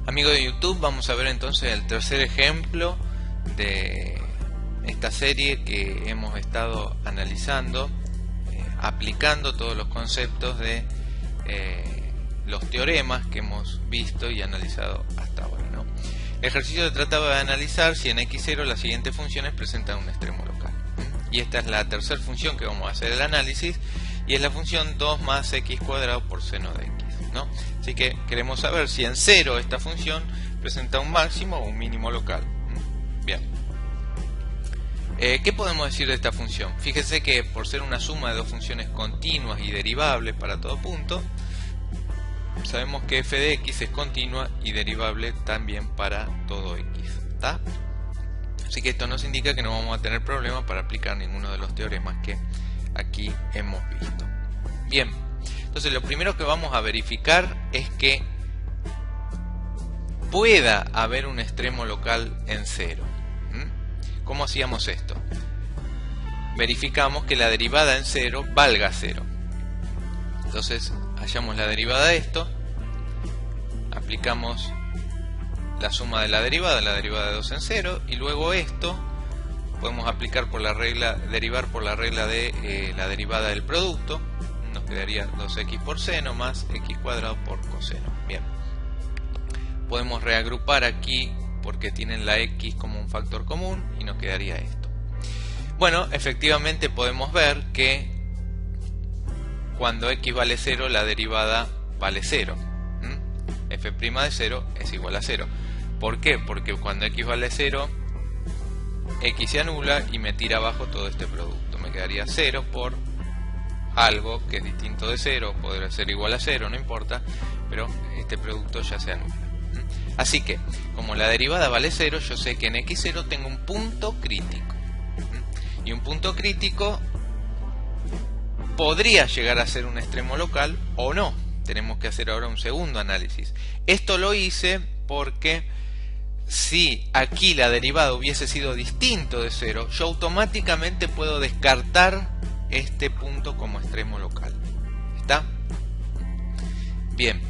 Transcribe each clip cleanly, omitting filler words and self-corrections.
Amigos de YouTube, vamos a ver entonces el tercer ejemplo de esta serie que hemos estado analizando, aplicando todos los conceptos de los teoremas que hemos visto y analizado hasta ahora, ¿no? El ejercicio trataba de analizar si en x0 las siguientes funciones presentan un extremo local. Y esta es la tercera función que vamos a hacer el análisis, y es la función 2 más x cuadrado por seno de x, ¿no? Así que queremos saber si en 0 esta función presenta un máximo o un mínimo local. Bien. ¿Qué podemos decir de esta función? Fíjese que por ser una suma de dos funciones continuas y derivables para todo punto, sabemos que f de x es continua y derivable también para todo x, ¿está? Así que esto nos indica que no vamos a tener problema para aplicar ninguno de los teoremas que aquí hemos visto. Bien, entonces lo primero que vamos a verificar es que pueda haber un extremo local en 0. ¿Cómo hacíamos esto? Verificamos que la derivada en 0 valga 0. Entonces hallamos la derivada de esto, aplicamos la suma de la derivada de 2 en 0, y luego esto podemos aplicar por la regla, derivar por la regla de la derivada del producto. Nos quedaría 2x por seno más x cuadrado por coseno. Bien, podemos reagrupar aquí porque tienen la x como un factor común y nos quedaría esto. Bueno, efectivamente podemos ver que cuando x vale 0 la derivada vale 0. F' de 0 es igual a 0. ¿Por qué? Porque cuando x vale 0, x se anula y me tira abajo todo este producto. Me quedaría 0 por algo que es distinto de 0, podría ser igual a 0, no importa, pero este producto ya se anula. Así que, como la derivada vale 0, yo sé que en x0 tengo un punto crítico. Y un punto crítico podría llegar a ser un extremo local o no. Tenemos que hacer ahora un segundo análisis. Esto lo hice porque si aquí la derivada hubiese sido distinto de 0, yo automáticamente puedo descartar este punto como extremo local. ¿Está? Bien.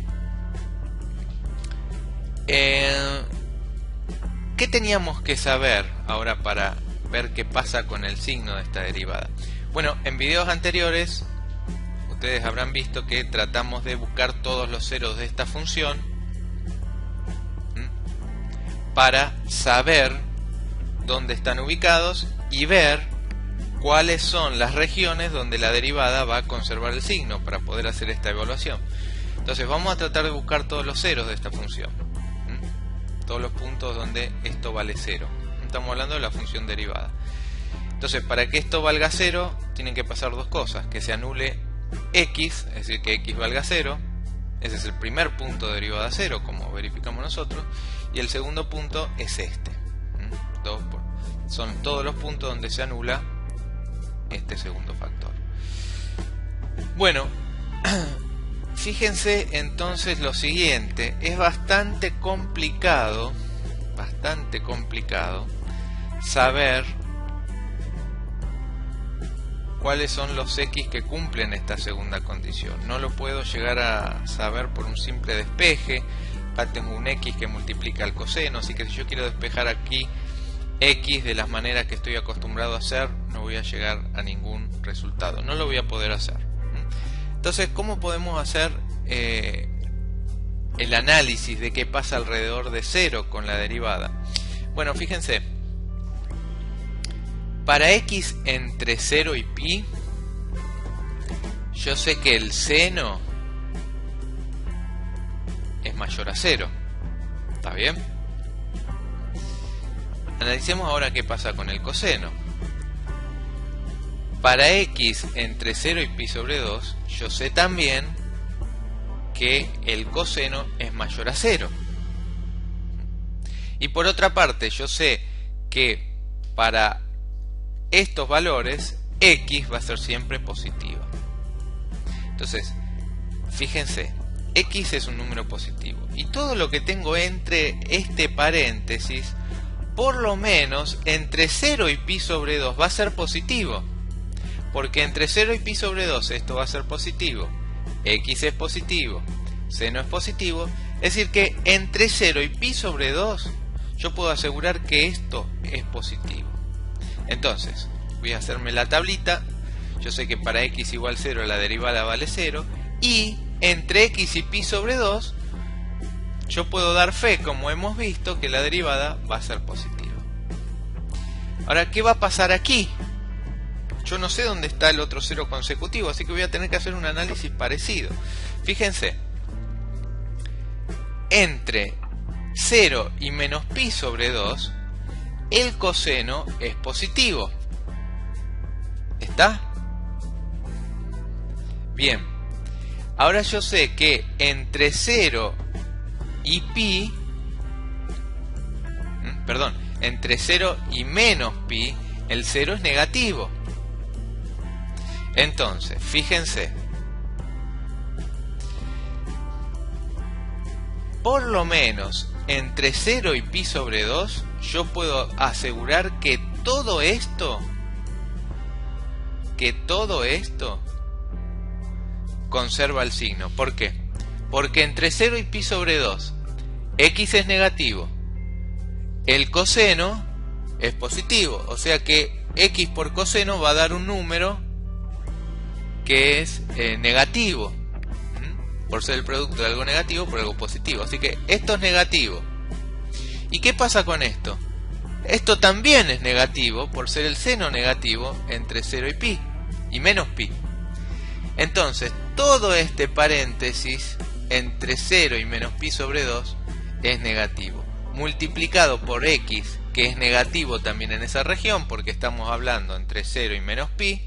¿Qué teníamos que saber ahora para ver qué pasa con el signo de esta derivada? Bueno, en videos anteriores ustedes habrán visto que tratamos de buscar todos los ceros de esta función para saber dónde están ubicados y ver cuáles son las regiones donde la derivada va a conservar el signo para poder hacer esta evaluación. Entonces vamos a tratar de buscar todos los ceros de esta función, todos los puntos donde esto vale 0. Estamos hablando de la función derivada. Entonces, para que esto valga 0 tienen que pasar dos cosas: que se anule x, es decir, que x valga 0. Ese es el primer punto de derivada 0, como verificamos nosotros. Y el segundo punto es este. Son todos los puntos donde se anula este segundo factor. Bueno, fíjense entonces lo siguiente. Es bastante complicado saber cuáles son los x que cumplen esta segunda condición. No lo puedo llegar a saber por un simple despeje. Acá tengo un x que multiplica el coseno, así que si yo quiero despejar aquí x de las maneras que estoy acostumbrado a hacer, no voy a llegar a ningún resultado, no lo voy a poder hacer. Entonces, ¿cómo podemos hacer el análisis de qué pasa alrededor de 0 con la derivada? Bueno, fíjense, para x entre 0 y pi, yo sé que el seno es mayor a 0. ¿Está bien? Analicemos ahora qué pasa con el coseno. Para x entre 0 y pi sobre 2, yo sé también que el coseno es mayor a 0. Y por otra parte, yo sé que para estos valores x va a ser siempre positivo. Entonces, fíjense, x es un número positivo y todo lo que tengo entre este paréntesis, por lo menos entre 0 y pi sobre 2 va a ser positivo, porque entre 0 y pi sobre 2 esto va a ser positivo, x es positivo, seno es positivo, es decir que entre 0 y pi sobre 2 yo puedo asegurar que esto es positivo. Entonces voy a hacerme la tablita. Yo sé que para x igual 0 la derivada vale 0, y entre x y pi sobre 2 yo puedo dar fe, como hemos visto, que la derivada va a ser positiva. Ahora, ¿qué va a pasar aquí? Yo no sé dónde está el otro 0 consecutivo, así que voy a tener que hacer un análisis parecido. Fíjense, entre 0 y menos pi sobre 2, el coseno es positivo. ¿Está? Bien. Ahora yo sé que entre 0 y pi, entre 0 y menos pi, el 0 es negativo. Entonces, fíjense, por lo menos entre 0 y pi sobre 2, yo puedo asegurar que todo esto conserva el signo. ¿Por qué? Porque entre 0 y pi sobre 2, x es negativo, el coseno es positivo, o sea que x por coseno va a dar un número que es negativo, por ser el producto de algo negativo por algo positivo, así que esto es negativo. ¿Y qué pasa con esto? Esto también es negativo por ser el seno negativo entre 0 y pi y menos pi. Entonces todo este paréntesis entre 0 y menos pi sobre 2 es negativo, multiplicado por x, que es negativo también en esa región porque estamos hablando entre 0 y menos pi.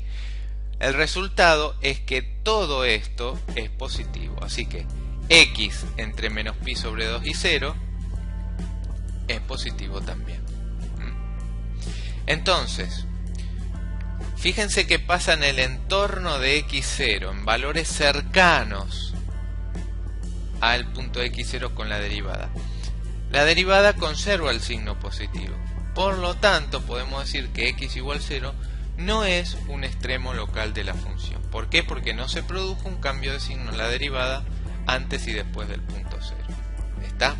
El resultado es que todo esto es positivo, así que x entre menos pi sobre 2 y 0 es positivo también. Entonces, fíjense qué pasa en el entorno de x0, en valores cercanos al punto x0 con la derivada. La derivada conserva el signo positivo. Por lo tanto, podemos decir que x igual 0 no es un extremo local de la función. ¿Por qué? Porque no se produjo un cambio de signo en la derivada antes y después del punto 0. ¿Está?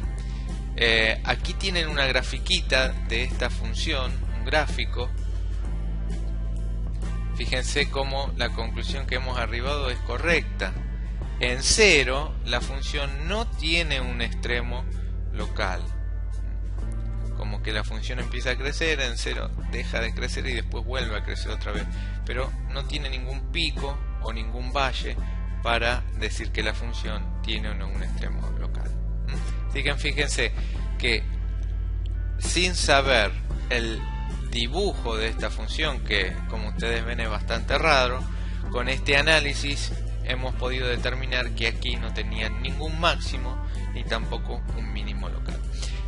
Aquí tienen una grafiquita de esta función, un gráfico. Fíjense cómo la conclusión que hemos arribado es correcta. En 0 la función no tiene un extremo local. Como que la función empieza a crecer, en 0 deja de crecer y después vuelve a crecer otra vez. Pero no tiene ningún pico o ningún valle para decir que la función tiene o no un extremo local. Así que fíjense que sin saber el dibujo de esta función, que como ustedes ven es bastante raro, con este análisis hemos podido determinar que aquí no tenía ningún máximo ni tampoco un mínimo local.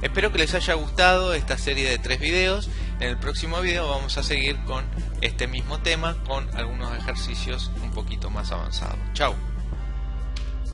Espero que les haya gustado esta serie de 3 videos. En el próximo video vamos a seguir con este mismo tema con algunos ejercicios un poquito más avanzados. Chau.